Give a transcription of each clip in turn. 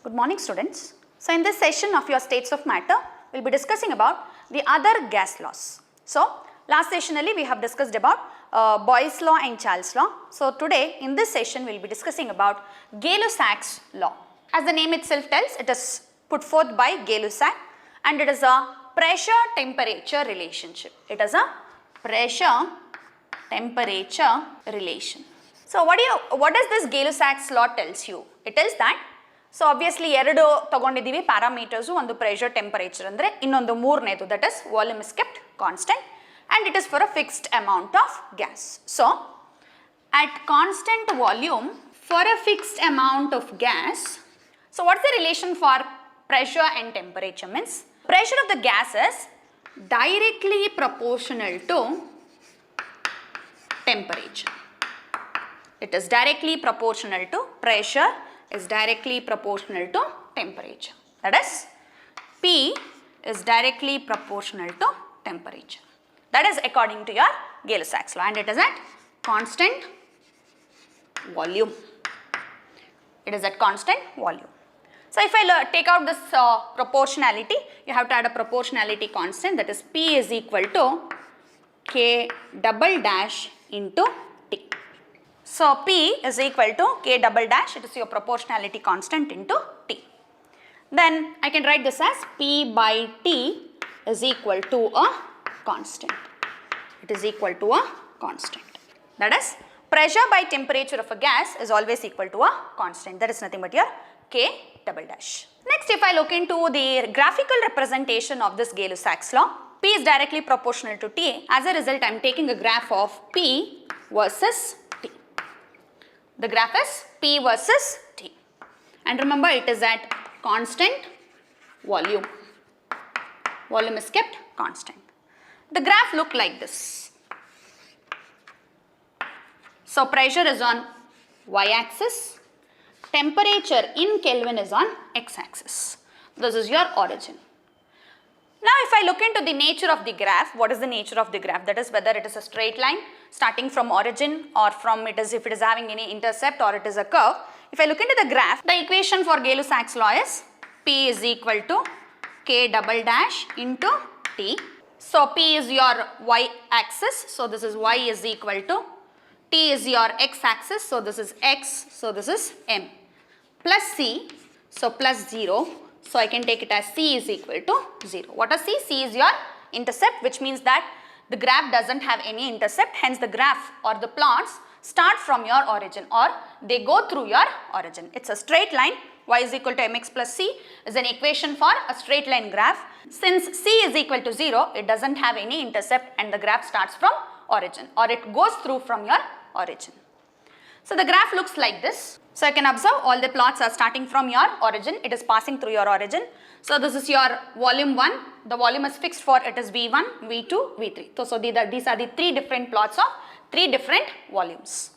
Good morning students. So in this session of your states of matter, we will be discussing about the other gas laws. So last session we have discussed about Boyle's law and Charles law. So today in this session we will be discussing about Gay-Lussac's law. As the name itself tells, it is put forth by Gay-Lussac and it is a pressure temperature relationship. It is a pressure temperature relation. So what does this Gay-Lussac's law tells you? It tells that, so obviously ಎರಡು ತಗೊಂಡಿದ್ದೀವಿ parameters, ಒಂದು pressure temperature ಅಂದ್ರೆ ಇನ್ನೊಂದು ಮೂರನೇದು, that is volume is kept constant and it is for a fixed amount of gas. So at constant volume for a fixed amount of gas, so what's the relation for pressure and temperature? Means pressure of the gas is directly proportional to temperature. It is directly proportional to pressure is directly proportional to temperature. That is P is directly proportional to temperature. That is according to your Gay-Lussac's law and it is at constant volume. It is at constant volume. So if I take out this proportionality, you have to add a proportionality constant, that is P is equal to K double dash into T. So P is equal to K double dash, it is your proportionality constant into T. Then I can write this as P by T is equal to a constant. It is equal to a constant. That is pressure by temperature of a gas is always equal to a constant. That is nothing but your K double dash. Next, if I look into the graphical representation of this Gay-Lussac's law, P is directly proportional to T. As a result, I am taking a graph of P versus T. The graph is P versus T. And remember, it is at constant volume. Volume is kept constant. The graph look like this. So pressure is on y-axis. Temperature in Kelvin is on x-axis. This is your origin. Now if I look into the nature of the graph, what is the nature of the graph? That is whether it is a straight line starting from origin or from if it is having any intercept or it is a curve. If I look into the graph, the equation for Gay-Lussac's law is P is equal to K double dash into T. So P is your y-axis, so this is y is equal to, T is your x-axis, so this is x, so this is m, plus C, so plus 0, so I can take it as C is equal to 0. What is C? C is your intercept, which means that the graph doesn't have any intercept, hence the graph or the plots start from your origin or they go through your origin. It's a straight line. Y is equal to mx plus c is an equation for a straight line graph. Since c is equal to 0, it doesn't have any intercept and the graph starts from origin or it goes through from your origin. So the graph looks like this. So you can observe all the plots are starting from your origin. It is passing through your origin. So this is your volume 1. The volume is fixed for it is V1, V2, V3. So these are the three different plots of three different volumes.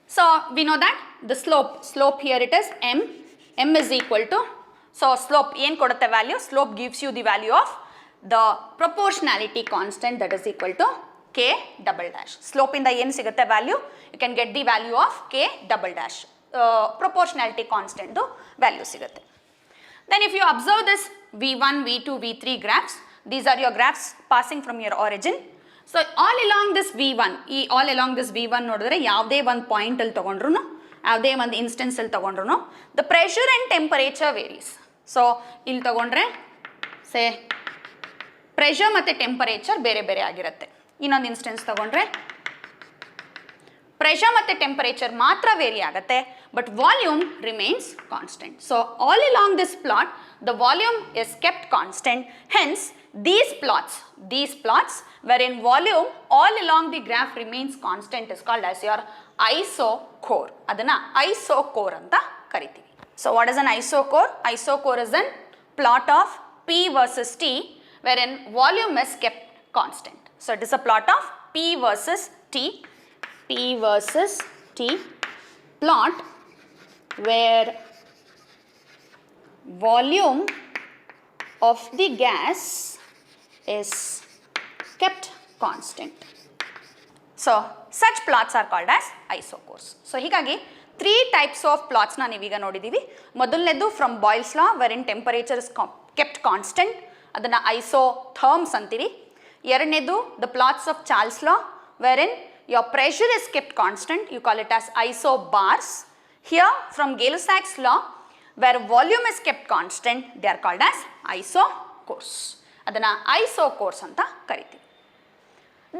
So we know that the slope here it is m is equal to, so slope ಏನು ಕೊಡುತ್ತೆ value, slope gives you the value of the proportionality constant that is equal to K double dash. Slope ಇಂದ ಏನು ಸಿಗುತ್ತೆ value, you can get the value of K double dash. Proportionality constant value ಸಿಗುತ್ತೆ. Then if you observe this V1, V2, V3 graphs, these are your graphs passing from your origin. So all along this V1 ನೋಡಿದ್ರೆ ಯಾವುದೇ ಒಂದು point ಅಲ್ಲಿ ತಗೊಂಡ್ರು ಯಾವುದೇ ಒಂದು instance ಅಲ್ಲಿ ತಗೊಂಡ್ರು the pressure and temperature varies. So ಇಲ್ಲಿ ತಗೊಂಡ್ರೆ ಸೇ pressure ಮತ್ತೆ temperature ಬೇರೆ ಬೇರೆ ಆಗಿರುತ್ತೆ. ಇನ್ನೊಂದು ಇನ್ಸ್ಟೆನ್ಸ್ ತಗೊಂಡ್ರೆ pressure ಮತ್ತೆ temperature ಮಾತ್ರ ವೇರಿ ಆಗುತ್ತೆ but volume remains constant. So all along this plot the volume is kept constant, hence these plots wherein volume all along the graph remains constant is called as your isochore. ಅದನ್ನ isochore ಅಂತ ಕರಿತೀವಿ. So what is an isochore? Isochore is a plot of P versus T wherein volume is kept constant. So it is a plot of P versus T plot where volume of the gas is kept constant. So such plots are called as isochores. So ಹೀಗಾಗಿ three types of ಪ್ಲಾಟ್ಸ್ನ ನೀವೀಗ ನೋಡಿದ್ದೀವಿ. ಮೊದಲನೇದು from Boyle's law where in temperature is kept constant, ಅದನ್ನು isotherms ಅಂತೀರಿ. ಎರಡನೇದು the plots of Charles law where in your pressure is kept constant, you call it as isobars. Here from Gay-Lussac's law, where volume is kept constant, they are called as isocores. Adana isocores anta kariti.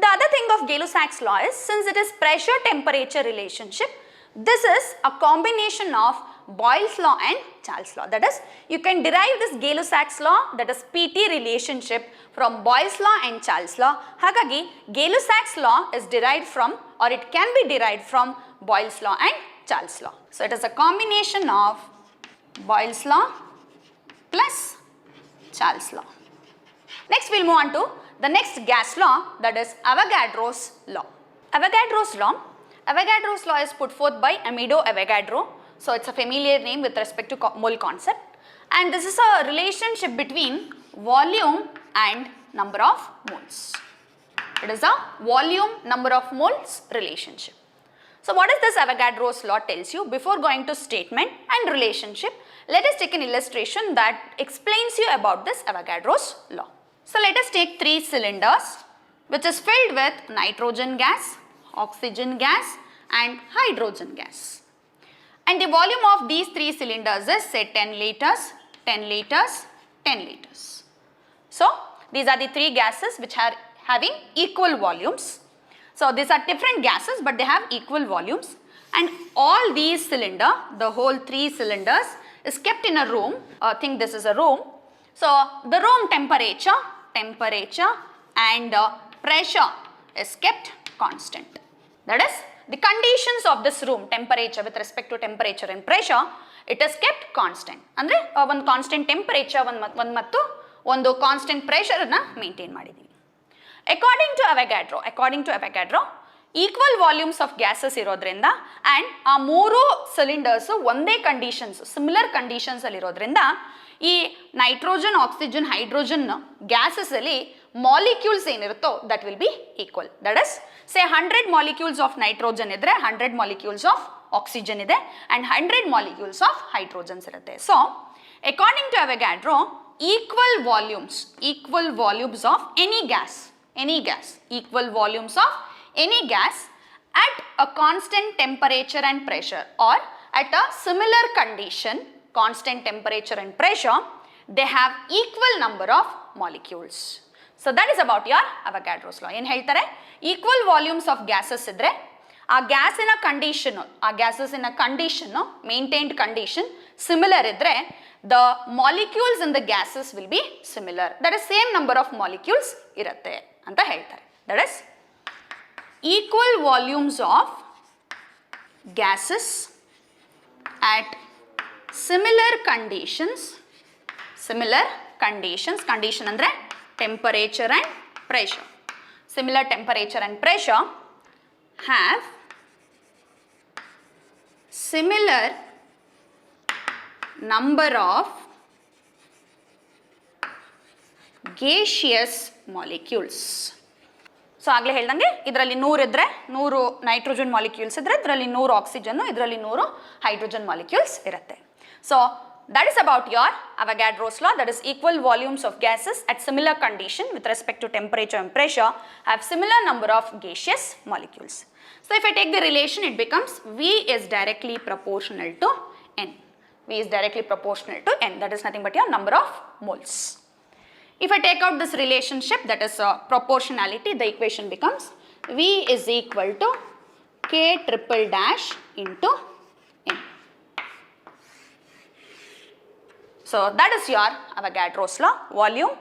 The other thing of Gay-Lussac's law is, since it is pressure temperature relationship, this is a combination of Boyle's law and Charles' law. That is, you can derive this Gay-Lussac's law, that is PT relationship, from Boyle's law and Charles' law. Hagagi Gay-Lussac's law is derived from, or it can be derived from, Boyle's law and Charles' law. So it is a combination of Boyle's law plus Charles' law. Next we'll move on to the next gas law, that is Avogadro's law. Avogadro's law is put forth by Amedeo Avogadro. So it's a familiar name with respect to mole concept, and this is a relationship between volume and number of moles. It is a volume number of moles relationship. So what is this Avogadro's law tells you? Before going to statement and relationship, let us take an illustration that explains you about this Avogadro's law. So let us take three cylinders which is filled with nitrogen gas, oxygen gas and hydrogen gas. And the volume of these three cylinders is say 10 liters, 10 liters, 10 liters. So these are the three gases which are having equal volumes. So these are different gases but they have equal volumes, and all these cylinder, the whole three cylinders is kept in a room. Think this is a room. So the room temperature and pressure is kept constant. That is, the conditions of this room, temperature with respect to temperature and pressure, it is kept constant. Andre one constant temperature one mattu ಒಂದು constant ಪ್ರೆಷರನ್ನು maintain ಮಾಡಿದ್ದೀವಿ. According to Avogadro equal volumes of gases ಇರೋದ್ರಿಂದ and ಆ ಮೂರು cylinders ಒಂದೇ conditions, similar ಕಂಡೀಷನ್ಸಲ್ಲಿ ಇರೋದ್ರಿಂದ ಈ ನೈಟ್ರೋಜನ್, ಆಕ್ಸಿಜನ್, ಹೈಡ್ರೋಜನ್ ಗ್ಯಾಸಸಲ್ಲಿ ಮಾಲಿಕ್ಯೂಲ್ಸ್ ಏನಿರುತ್ತೋ that will be equal. That is say 100 molecules of nitrogen ಇದ್ದರೆ 100 ಮಾಲಿಕ್ಯೂಲ್ಸ್ ಆಫ್ ಆಕ್ಸಿಜನ್ ಇದೆ ಆ್ಯಂಡ್ 100 ಮಾಲಿಕ್ಯೂಲ್ಸ್ ಆಫ್ ಹೈಡ್ರೋಜನ್ಸ್ ಇರುತ್ತೆ. So according to Avogadro equal volumes of any gas, equal volumes of any gas at a constant temperature and pressure, or at a similar condition, constant temperature and pressure, they have equal number of molecules. So that is about your Avogadro's law. ಏನು ಹೇಳ್ತಾರೆ, equal volumes of gases ಇದ್ರೆ ಆ ಗ್ಯಾಸಿನ condition maintained condition similar ಇದ್ರೆ the molecules in the gases will be similar. That is same number of molecules irutte anta ಹೇಳ್ತಾರೆ. That is equal volumes of gases at similar conditions, condition andre temperature and pressure, similar temperature and pressure have similar number of gaseous molecules. So ಆಗಲೇ ಹೇಳ್ದಂಗೆ ಇದರಲ್ಲಿ 100 ಇದ್ದರೆ 100 nitrogen molecules ಇದ್ದರೆ ಇದರಲ್ಲಿ 100 oxygen, ಇದರಲ್ಲಿ 100 hydrogen molecules ಇರುತ್ತೆ. So that is about your Avogadro's law, that is equal volumes of gases at similar condition with respect to temperature and pressure have similar number of gaseous molecules. So if I take the relation, it becomes V is directly proportional to N. V is directly proportional to N, that is nothing but your number of moles. If I take out this relationship, that is proportionality, the equation becomes V is equal to K triple dash into N. So that is your Avogadro's law. Volume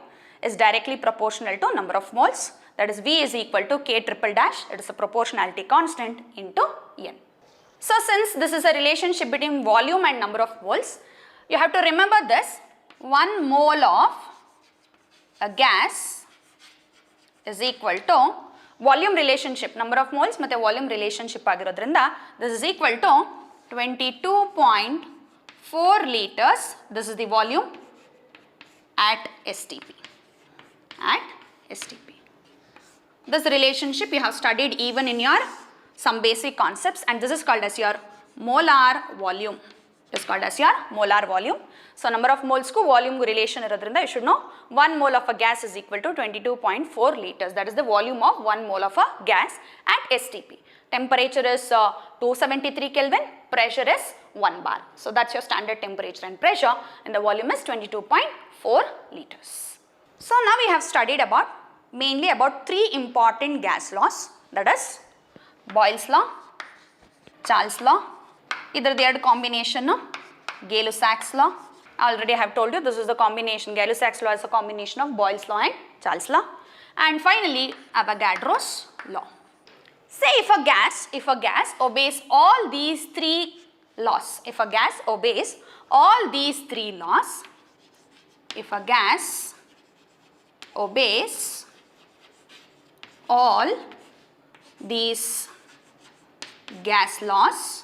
is directly proportional to number of moles, that is V is equal to K triple dash, it is a proportionality constant, into N. So since this is a relationship between volume and number of moles, you have to remember this: 1 mole of a gas is equal to volume relationship, number of moles ಮತ್ತೆ volume relationship ಆಗಿರೋದ್ರಿಂದ this is equal to 22.4 liters. This is the volume at STP. This relationship you have studied even in your some basic concepts, and this is called as your molar volume. It is called as your molar volume. So number of moles ku volume ku relation irodrinda you should know 1 mole of a gas is equal to 22.4 liters. That is the volume of 1 mole of a gas at STP. Temperature is 273 Kelvin, pressure is 1 bar. So that's your standard temperature and pressure, and the volume is 22.4 liters. So now we have studied about mainly about 3 important gas laws, that is Boyle's law, Charles law, either the combination of Gay-Lussac's law. Already I have told you this is the combination. Gay-Lussac's law is a combination of Boyle's law and Charles law. And finally Avogadro's law. Say if a gas obeys all these 3 laws, if a gas obeys all these 3 laws, if a gas obeys all these gas laws,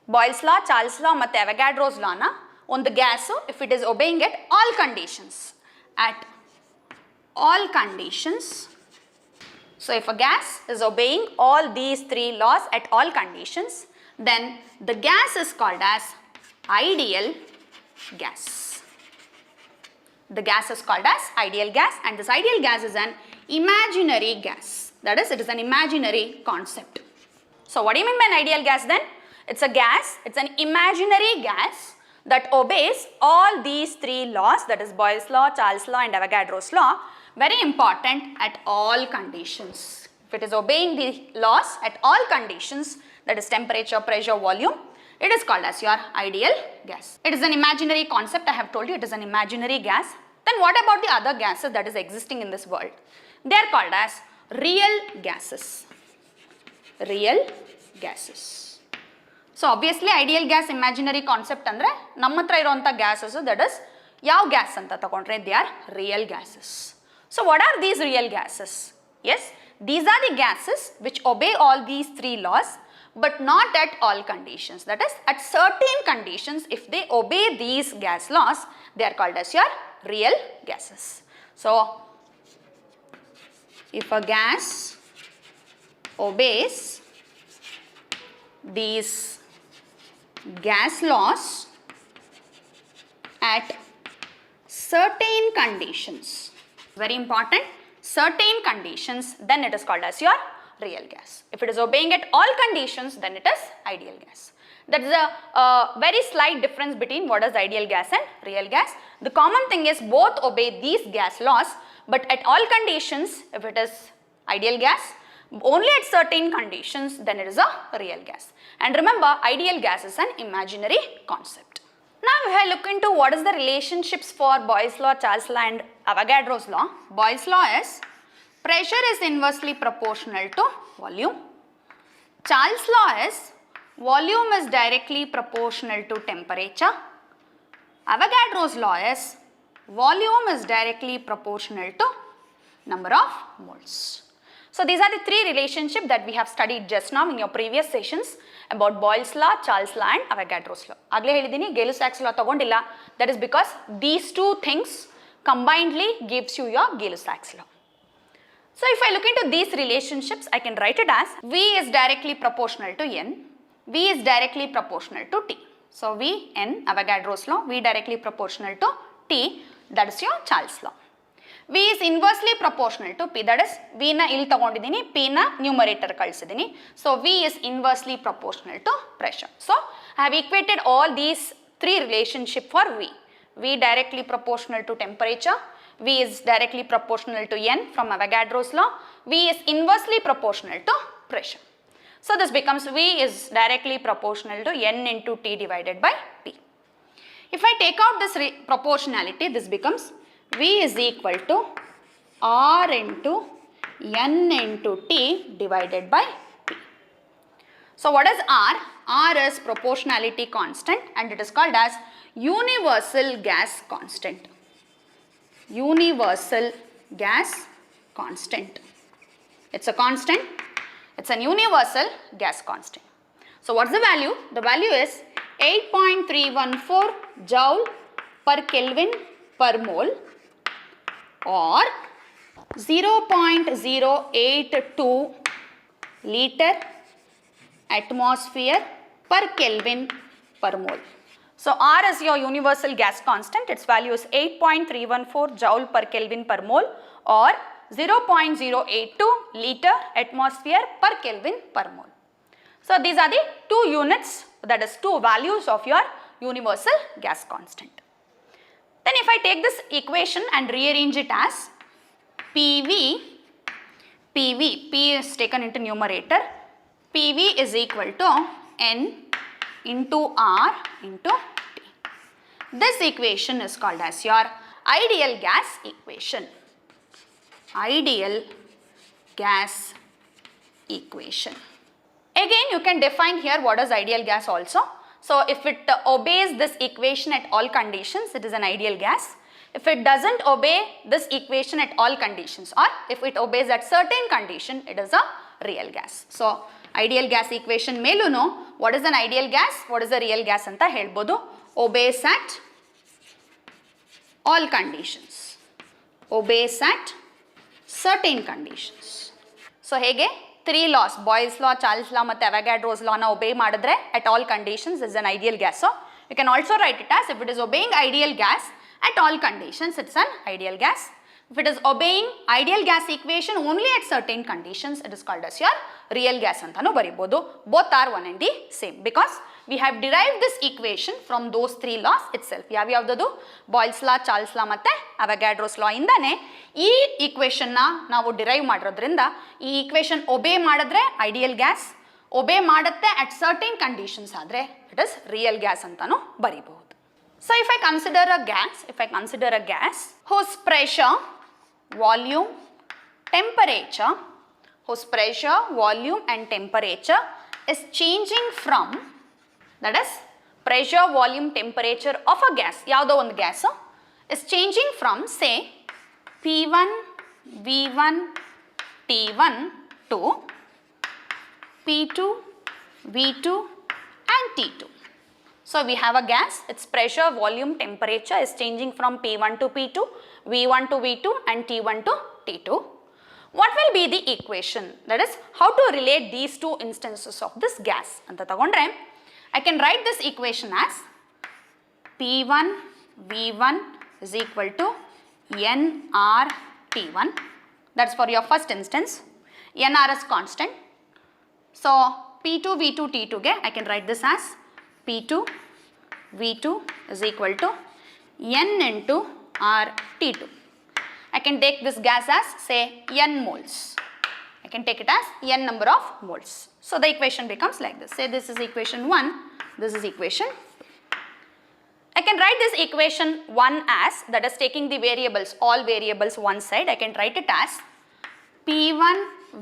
Boyle's law, Charles law ಮತ್ತು Avogadro's law na ಒಂದು gas if it is obeying at all conditions, so if a gas is obeying all these 3 laws at all conditions, then the gas is called as ideal gas. The gas is called as ideal gas, and this ideal gas is an imaginary gas. That is, it is an imaginary concept. So what do you mean by an ideal gas then? It's a gas, it's an imaginary gas that obeys all these 3 laws, that is Boyle's law, Charles law and Avogadro's law, very important, at all conditions. If it is obeying the laws at all conditions, that is temperature, pressure, volume, it is called as your ideal gas. It is an imaginary concept, I have told you it is an imaginary gas. Then what about the other gases that is existing in this world? They are called as real gases. Real gases. So obviously ideal gas imaginary concept andre ನಮ್ಮ ಹತ್ರ ಇರುವಂತ gases, that is ಯಾವ gas ಅಂತ ತಗೊಂಡ್ರೆ they are real gases. So what are these real gases? Yes, these are the gases which obey all these 3 laws but not at all conditions. That is, at certain conditions, if they obey these gas laws, they are called as your real gases. So if a gas obeys these gas laws at certain conditions, very important, certain conditions, then it is called as your real gas. If it is obeying at all conditions, then it is ideal gas. That is a very slight difference between what is ideal gas and real gas. The common thing is both obey these gas laws, but at all conditions, if it is ideal gas, only at certain conditions, then it is a real gas. And remember, ideal gas is an imaginary concept. Now if I look into what is the relationships for Boyle's law, Charles law and Avogadro's law. Boyle's law is pressure is inversely proportional to volume. Charles law is volume is directly proportional to temperature. Avogadro's law is volume is directly proportional to number of moles. So these are the 3 relationships that we have studied just now in your previous sessions about Boyle's law, Charles law and Avogadro's law. Agle helidini Gay-Lussac's law tagondilla. That is because these 2 things combinedly gives you your Gay-Lussac's law. So if I look into these relationships, I can write it as V is directly proportional to N, V is directly proportional to T. So V, N, Avogadro's law, V directly proportional to T, that is your Charles law. V is inversely proportional to P, that is V na ಇಲ್ಲಿ ತಗೊಂಡಿದ್ದೀನಿ, P na numerator ಕಳಿಸಿದ್ದೀನಿ. So V is inversely proportional to pressure. So I have equated all these 3 relationships for V. V directly proportional to temperature, V is directly proportional to N from Avogadro's law, V is inversely proportional to pressure. So this becomes V is directly proportional to N into T divided by P. If I take out this proportionality, this becomes V is equal to R into N into T divided by P. So what is R? R is proportionality constant and it is called as universal gas constant. Universal gas constant. It's a constant. It's an universal gas constant. So what's the value? The value is 8.314 joule per Kelvin per mole, or 0.082 liter atmosphere per Kelvin per mole. So R is your universal gas constant. Its value is 8.314 joule per Kelvin per mole or 0.082 liter atmosphere per Kelvin per mole. So these are the two units, that is two values of your universal gas constant. Then if I take this equation and rearrange it as P is taken into numerator, PV is equal to N into R into T. This equation is called as your ideal gas equation. Ideal gas equation. Again, you can define here what is ideal gas also. So if it obeys this equation at all conditions, it is an ideal gas. If it doesn't obey this equation at all conditions, or if it obeys at certain condition, it is a real gas. So ideal gas equation ಮೇಲೂನು what is an ideal gas, what is a real gas ಅಂತ ಹೇಳ್ಬೋದು. Obeys at all conditions, obeys at certain conditions. So ಹೇಗೆ 3 laws, Boyle's law, Charles law ಮತ್ತು Avogadro's law ನ obey ಮಾಡಿದ್ರೆ at all conditions is an ideal gas. So you can also write it as if it is obeying ideal gas at all conditions, it's an ideal gas. If it is obeying ideal gas equation only at certain conditions, it is called as your real gas antanu baribodu. Both are one and the same because we have derived this equation from those three laws itself. ಯಾವ್ಯಾವ್ದು Boyle's law, Charles law ಮತ್ತೆ Avogadro's law ಇಂದಾನೆ ಈ equation ನ ನಾವು derive ಮಾಡಿರೋದ್ರಿಂದ ಈ equation obey ಮಾಡಿದ್ರೆ ideal gas, obey ಮಾಡುತ್ತೆ at certain conditions ಆದ್ರೆ it is real gas ಅಂತಾನು ಬರಿಬಹುದು. So if I consider a gas whose pressure, volume, temperature, whose pressure, volume and temperature is changing from, that is pressure, volume, temperature of a gas, ಯಾವುದೋ ಒಂದು gas is changing from say P1, V1, T1 to P2, V2 and T2. So we have a gas, its pressure, volume, temperature is changing from P1 to P2, V1 to V2 and T1 to T2. What will be the equation? That is how to relate these two instances of this gas. Anta tagondre I can write this equation as P1 V1 is equal to NR T1. That's for your first instance. NR is constant. So P2 V2 T2 ge I can write this as P2 V2 is equal to N into R T2. I can take this gas as say N moles. I can take it as N number of moles. So the equation becomes like this. Say this is equation 1, this is equation 2. I can write this equation 1 as, that is taking the variables, all variables one side, I can write it as P1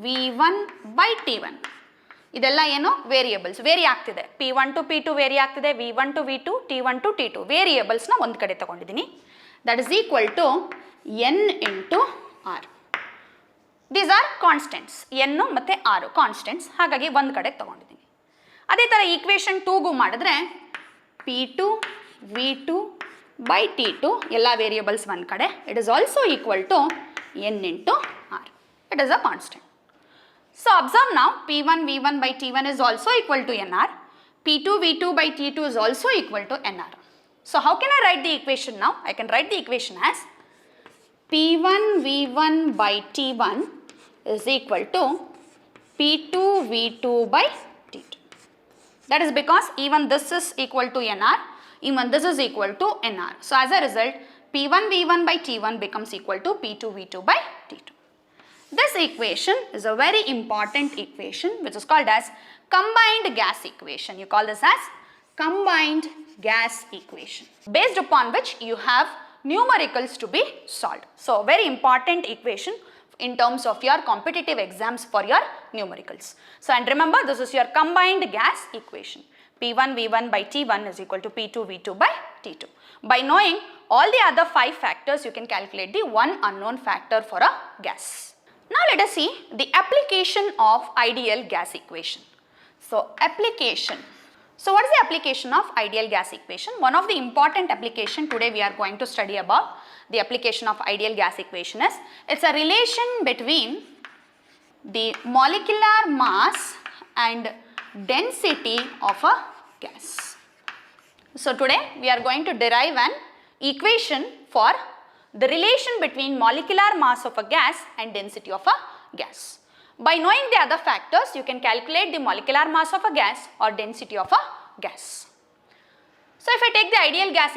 V1 by T1. ಇದೆಲ್ಲ ಏನು variables very ಆಗ್ತಿದೆ, P1 to P2 very ಆಗ್ತಿದೆ, V1 to V2, T1 to T2 ವೇರಿಯೇಬಲ್ಸ್ನ ಒಂದು ಕಡೆ ತಗೊಂಡಿದ್ದೀನಿ. That is equal to N into R. These are constants, N ಮತ್ತು R constants, ಹಾಗಾಗಿ ಒಂದು ಕಡೆ ತಗೊಂಡಿದ್ದೀನಿ. ಅದೇ ಥರ ಈಕ್ವೇಷನ್ 2ಗೂ ಮಾಡಿದ್ರೆ P2 V2 by T2 ಎಲ್ಲ ವೇರಿಯೇಬಲ್ಸ್ ಒಂದು ಕಡೆ, it is also equal to N into R. It is a constant. So observe now, P1 V1 by T1 is also equal to NR, P2 V2 by T2 is also equal to NR. So how can I write the equation now? I can write the equation as P1 V1 by T1 is equal to P2 V2 by T2. That is because even this is equal to NR, even this is equal to NR. So as a result, P1 V1 by T1 becomes equal to P2 V2 by T2. This equation is a very important equation which is called as combined gas equation. You call this as combined gas equation, based upon which you have numericals to be solved. So very important equation in terms of your competitive exams for your numericals. So and remember, this is your combined gas equation. P1 V1 by T1 is equal to P2 V2 by T2. By knowing all the other 5 factors, you can calculate the one unknown factor for a gas. Now let us see the application of ideal gas equation. So application. So what is the application of ideal gas equation? One of the important application today we are going to study about the application of ideal gas equation is, it's a relation between the molecular mass and density of a gas. So today we are going to derive an equation for the relation between molecular mass of a gas and density of a gas. By knowing the other factors, you can calculate the molecular mass of a gas or density of a gas. So if I take the ideal gas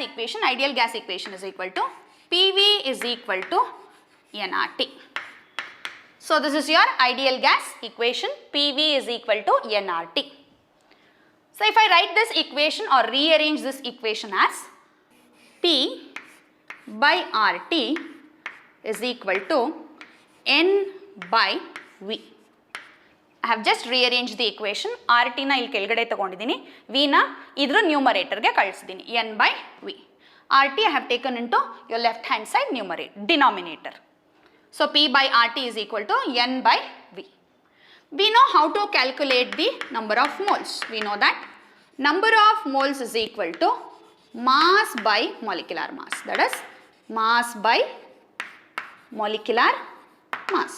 equation is equal to PV is equal to nRT. So this is your ideal gas equation, PV is equal to nRT. So if I write this equation or rearrange this equation as P by RT is equal to N by V. I have just rearranged the equation. RT na ಇಲ್ಲಿ ಕೆಳಗಡೆ ತಗೊಂಡಿದ್ದೀನಿ, V na ಇದರ numerator ಗೆ ಕಳಿಸಿದ್ದೀನಿ, N by V. RT I have taken into your left hand side denominator. So P by RT is equal to N by V. We know how to calculate the number of moles. We know that number of moles is equal to mass by molecular mass. That is mass by molecular mass.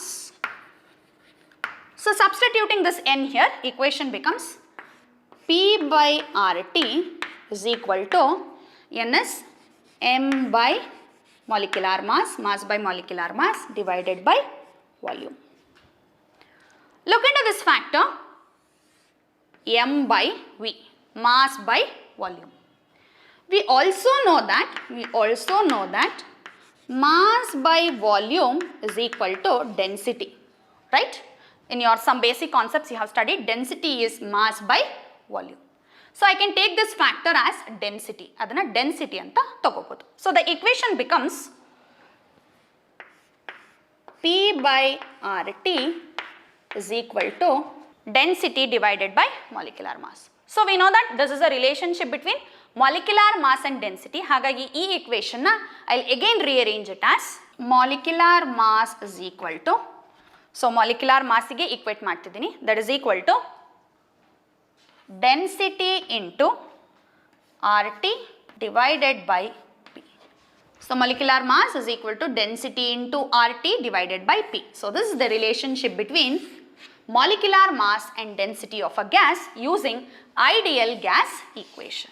So substituting this N here, equation becomes P by RT is equal to N is M by molecular mass, mass by molecular mass divided by volume. Look into this factor, M by V, mass by volume. We also know that mass by volume is equal to density, right? In your some basic concepts you have studied, density is mass by volume. So I can take this factor as density. Adana density anta tagobodu. So the equation becomes P by RT is equal to density divided by molecular mass. So we know that this is a relationship between molecular mass and density. Hagagi ee equation na I'll again rearrange it as molecular mass is equal to, so molecular mass ಗೆ equate ಮಾಡ್ತಿದ್ದೀನಿ, that is equal to density into RT divided by P. So molecular mass is equal to density into RT divided by P. So this is the relationship between molecular mass and density of a gas using ideal gas equation.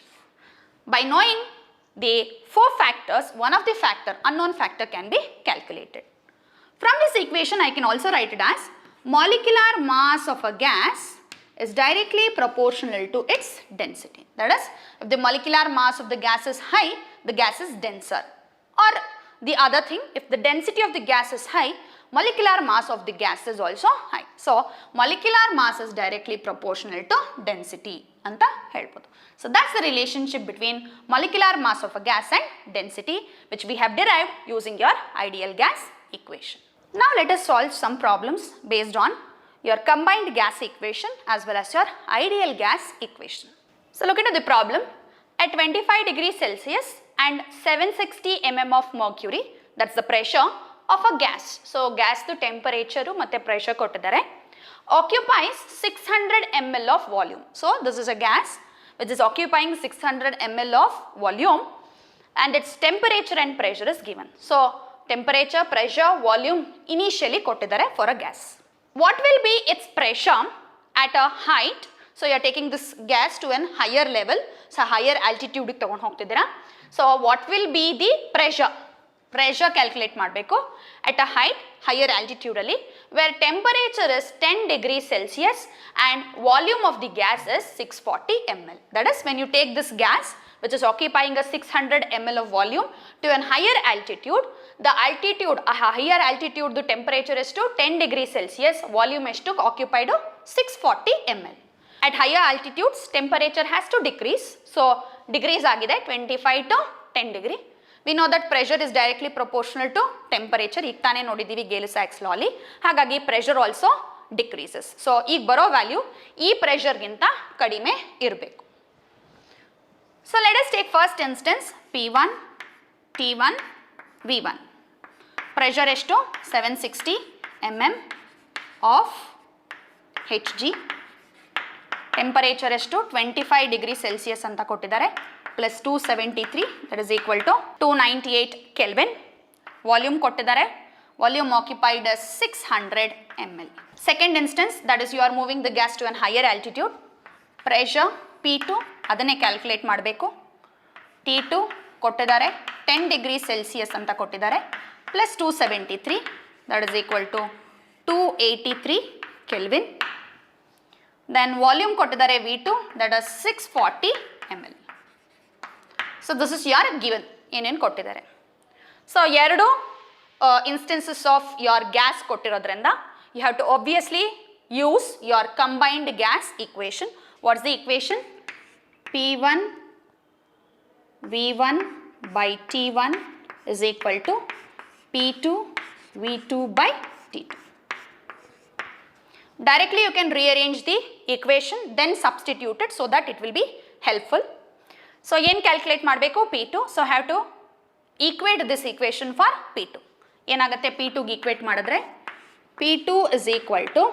By knowing the four factors, one of the unknown factor can be calculated. From this equation I can also write it as molecular mass of a gas is directly proportional to its density. That is, if the molecular mass of the gas is high, the gas is denser. Or the other thing, if the density of the gas is high, molecular mass of the gas is also high. So molecular mass is directly proportional to density anta helbodu. So that's the relationship between molecular mass of a gas and density, which we have derived using your ideal gas equation. Now let us solve some problems based on your combined gas equation as well as your ideal gas equation. So look into the problem. At 25 degrees Celsius and 760 mm of mercury, that's the pressure of a gas. So gas the temperature matte pressure kottidare, occupies 600 ml of volume. So this is a gas which is occupying 600 ml of volume and its temperature and pressure is given. So temperature, pressure, volume initially kottidare for a gas. What will be its pressure at a height? So you are taking this gas to an higher level, so higher altitude ಗೆ ತಗೊಂಡು ಹೋಗ್ತಿದ್ದೀರಾ. So what will be the pressure? Pressure calculate ಮಾಡಬೇಕು at a height, higher altitude ಅಲ್ಲಿ, where temperature is 10 degrees Celsius and volume of the gas is 640 ml. That is, when you take this gas which is occupying a 600 ml of volume to an higher altitude, the altitude, a higher altitude, the temperature is to 10 degrees Celsius, volume is to occupied 640 ml. At higher altitudes, temperature has to decrease. So degrees agide 25 to 10 degree. We know that pressure is directly proportional to temperature. ಈಗ ತಾನೇ ನೋಡಿದ್ದೀವಿ ಗೇಲ್-ಸೈಕ್ಸ್ ಲಾ ಅಲ್ಲಿ. ಹಾಗಾಗಿ pressure also decreases. So ಈಗ ಬರೋ value ಈ pressure ಗಿಂತ ಕಡಿಮೆ ಇರಬೇಕು. So let us take first instance P1, T1, V1. Pressure ಎಷ್ಟು 760 mm of Hg. Temperature ಎಷ್ಟು 25 degree Celsius ಅಂತ ಕೊಟ್ಟಿದ್ದಾರೆ, plus 273, that is equal to 298 Kelvin. Volume ಕೊಟ್ಟಿದ್ದಾರೆ, volume occupied as 600 ml. Second instance, that is you are moving the gas to an higher altitude. Pressure P2, ಅದನ್ನೇ calculate ಮಾಡಬೇಕು. T2 ಕೊಟ್ಟಿದ್ದಾರೆ 10 degree Celsius ಅಂತ ಕೊಟ್ಟಿದ್ದಾರೆ, plus 273 that is equal to 283 kelvin. Then volume ಕೊಟ್ಟಿದ್ದಾರೆ V2 that is 640 ml. So this is your given, ಏನೇನು ಕೊಟ್ಟಿದ್ದಾರೆ. So ಎರಡು instances of your gas ಕೊಟ್ಟಿರೋದ್ರಿಂದ you have to obviously use your combined gas equation. What's the equation? P1 V1 by T1 is equal to P2 V2 by T2. Directly you can rearrange the equation, then substitute it so that it will be helpful. So ಏನು calculate ಮಾಡಬೇಕು? P2. So have to equate this equation for P2. ಏನಾಗುತ್ತೆ P2ಗೆ equate ಮಾಡಿದ್ರೆ? P2 is equal to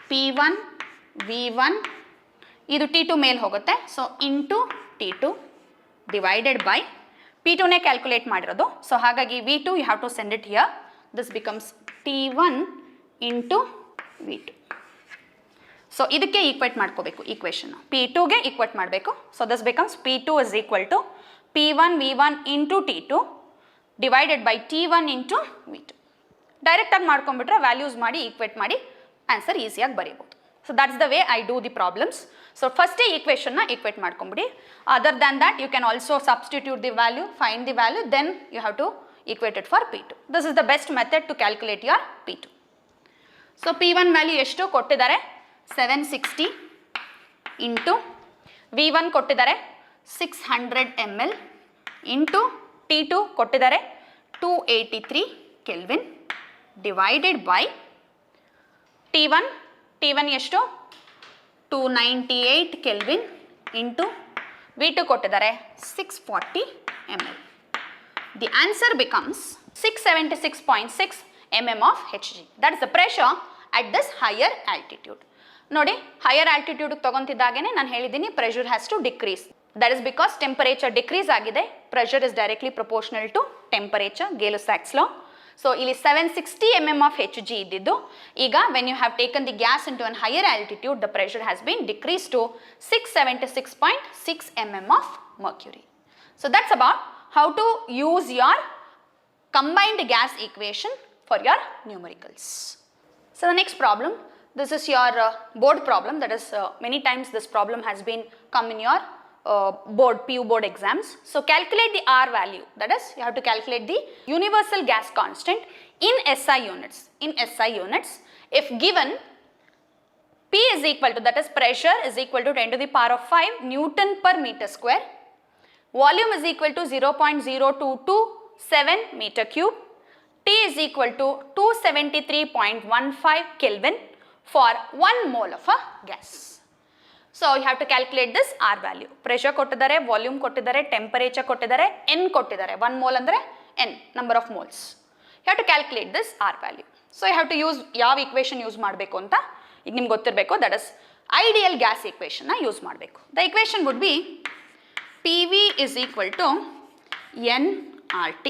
P1 V1, ಇದು T2 ಮೇಲೆ ಹೋಗುತ್ತೆ, so into T2 divided by P2ನೇ calculate ಮಾಡಿರೋದು, so ಹಾಗಾಗಿ V2 you have to send it here. This becomes T1 into V2. So ಇದಕ್ಕೆ equate ಮಾಡ್ಕೋಬೇಕು ಈಕ್ವೇಷನ್, P2ಗೆ ಈಕ್ವೇಟ್ ಮಾಡಬೇಕು. So this becomes P2 is equal to P1 V1 into T2 divided by T1 into V2. ಡೈರೆಕ್ಟಾಗಿ ಮಾಡ್ಕೊಂಡ್ಬಿಟ್ರೆ values ಮಾಡಿ equate ಮಾಡಿ answer ಈಸಿಯಾಗಿ ಬರೀಬೋದು. So that's the way I do the problems. So ಫಸ್ಟೇ ಈಕ್ವೇಷನ್ನ ಈಕ್ವೇಟ್ ಮಾಡ್ಕೊಂಬಿಡಿ. Other than that you can also substitute the value, find the value, then you have to equate it for P2. This is the best method to calculate your P2. So P1 value ಎಷ್ಟು ಕೊಟ್ಟಿದ್ದಾರೆ? 760 into V1 ಕೊಟ್ಟಿದ್ದಾರೆ 600 ml into T2 ಕೊಟ್ಟಿದ್ದಾರೆ 283 kelvin divided by T1 ಎಷ್ಟು? 298 kelvin into V2 ಕೊಟ್ಟಿದ್ದಾರೆ 640 ml. The answer becomes 676.6 mm of Hg. That is the pressure at this higher altitude. ನೋಡಿ, higher altitude ತಗೊಂತಿದ್ದಾಗೇನೆ ನಾನು ಹೇಳಿದ್ದೀನಿ pressure has to decrease. That is because temperature decrease ಆಗಿದೆ, pressure is directly proportional to temperature, Gay Lussac's law. So ಇಲ್ಲಿ 760 mm of Hg ಇದ್ದಿದ್ದು, ಈಗ when you have taken the gas in to an higher altitude the pressure has been decrease to 676.6 mm of mercury. So that's about how to use your combined gas equation for your numericals. So the next problem, this is your board problem, that is many times this problem has been come in your PU board exams. So calculate the R value, that is you have to calculate the universal gas constant in SI units. In SI units, if given P is equal to, that is pressure is equal to 10 to the power of 5 Newton per meter square, volume is equal to 0.0227 meter cube, T is equal to 273.15 Kelvin for 1 mole of a gas. So you have to calculate this R value. Pressure ಕೊಟ್ಟಿದ್ದಾರೆ, volume ಕೊಟ್ಟಿದ್ದಾರೆ, temperature ಕೊಟ್ಟಿದ್ದಾರೆ, N ಕೊಟ್ಟಿದ್ದಾರೆ. 1 mole ಅಂದರೆ N, number of moles. You have to calculate this R value. So you have to use ಯಾವ equation use ಮಾಡಬೇಕು ಅಂತ ಈಗ ನಿಮ್ಗೆ ಗೊತ್ತಿರಬೇಕು, that is ideal gas equation ನ use ಮಾಡಬೇಕು. The equation would be PV is equal to nRT.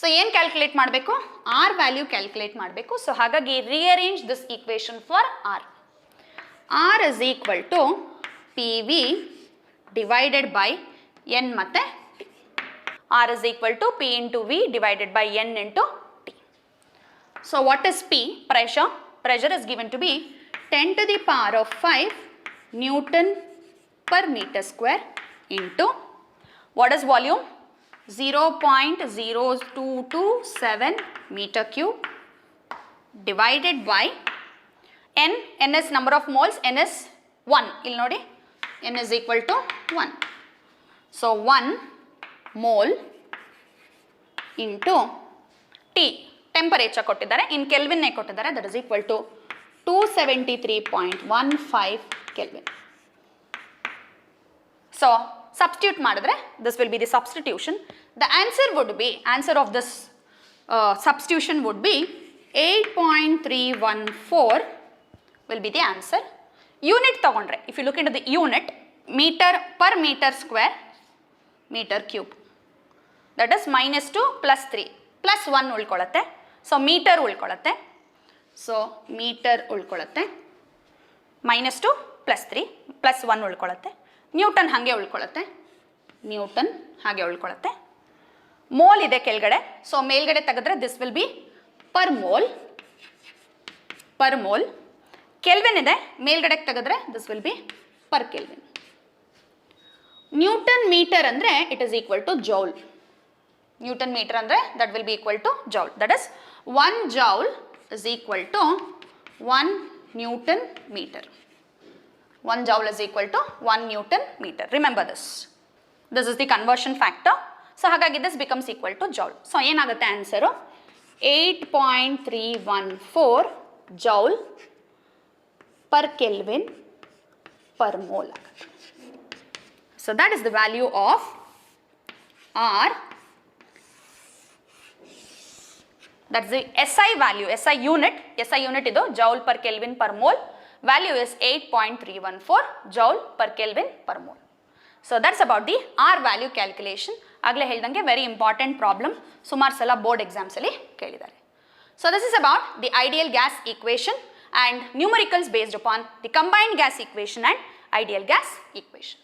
So ಏನು calculate ಮಾಡಬೇಕು? ಆರ್ ವ್ಯಾಲ್ಯೂ ಕ್ಯಾಲ್ಕುಲೇಟ್ ಮಾಡಬೇಕು. ಸೊ ಹಾಗಾಗಿ rearrange this equation for R. R is equal to P V divided by n ಮತ್ತು T. R is equal to P into V divided by n into T. So what is P? Pressure. Pressure is given to be 10 to the power of 5 Newton per meter square into what is volume? 0.0227 meter cube divided by n. N is number of moles, n is 1. Illi nodi, n is equal to 1. So 1 mole into T. Temperature ಕೊಟ್ಟಿದ್ದಾರೆ, in Kelvin ನೇ ಕೊಟ್ಟಿದ್ದಾರೆ, that is equal to 273.15 Kelvin. So substitute ಮಾಡಿದ್ರೆ this will be the substitution. The answer would be, answer of this substitution would be 8.314 will be the answer. Unit ತಗೊಂಡ್ರೆ, if you look into the unit, meter per meter square meter cube, that is -2 +3 +1 ಉಳ್ಕೊಳ್ಳುತ್ತೆ. So meter ಉಳ್ಕೊಳ್ಳುತ್ತೆ. So meter ಉಳ್ಕೊಳ್ಳುತ್ತೆ, -2 +3 +1 ಉಳ್ಕೊಳ್ಳುತ್ತೆ. Newton ಹಾಗೆ ಉಳ್ಕೊಳ್ಳುತ್ತೆ, newton ಹಾಗೆ ಉಳ್ಕೊಳ್ಳುತ್ತೆ. Mole ಇದೆ ಕೆಳಗಡೆ, ಸೊ ಮೇಲ್ಗಡೆ ತೆಗೆದ್ರೆ this will be per mole. Kelvin ಇದೆ, ಮೇಲ್ಗಡೆ ತೆಗೆದ್ರೆ this will be per kelvin. Newton meter ಅಂದರೆ it is equal to joule. Newton meter ಅಂದರೆ that will be equal to joule. That is 1 joule is equal to 1 Newton meter. 1 joule is equal to 1 Newton meter. Remember this. This is the conversion factor. So, ಹಾಗಾಗಿ this becomes equal to joule. So, ಏನಾಗುತ್ತೆ answer 8.314 joule per Kelvin per mole ಆಗುತ್ತೆ. So, that is the value of R. That's the SI value, SI unit ಇದು joule per Kelvin per mole. Value is 8.314 joule per Kelvin per mole. So that's about the R value calculation. ಆಗಲೇ ಹೇಳ್ದಂಗೆ very important problem, ಸುಮಾರು ಸಲ board ಎಕ್ಸಾಮ್ಸಲ್ಲಿ ಕೇಳಿದ್ದಾರೆ. So this is about the ideal gas equation and numericals based upon the combined gas equation and ideal gas equation.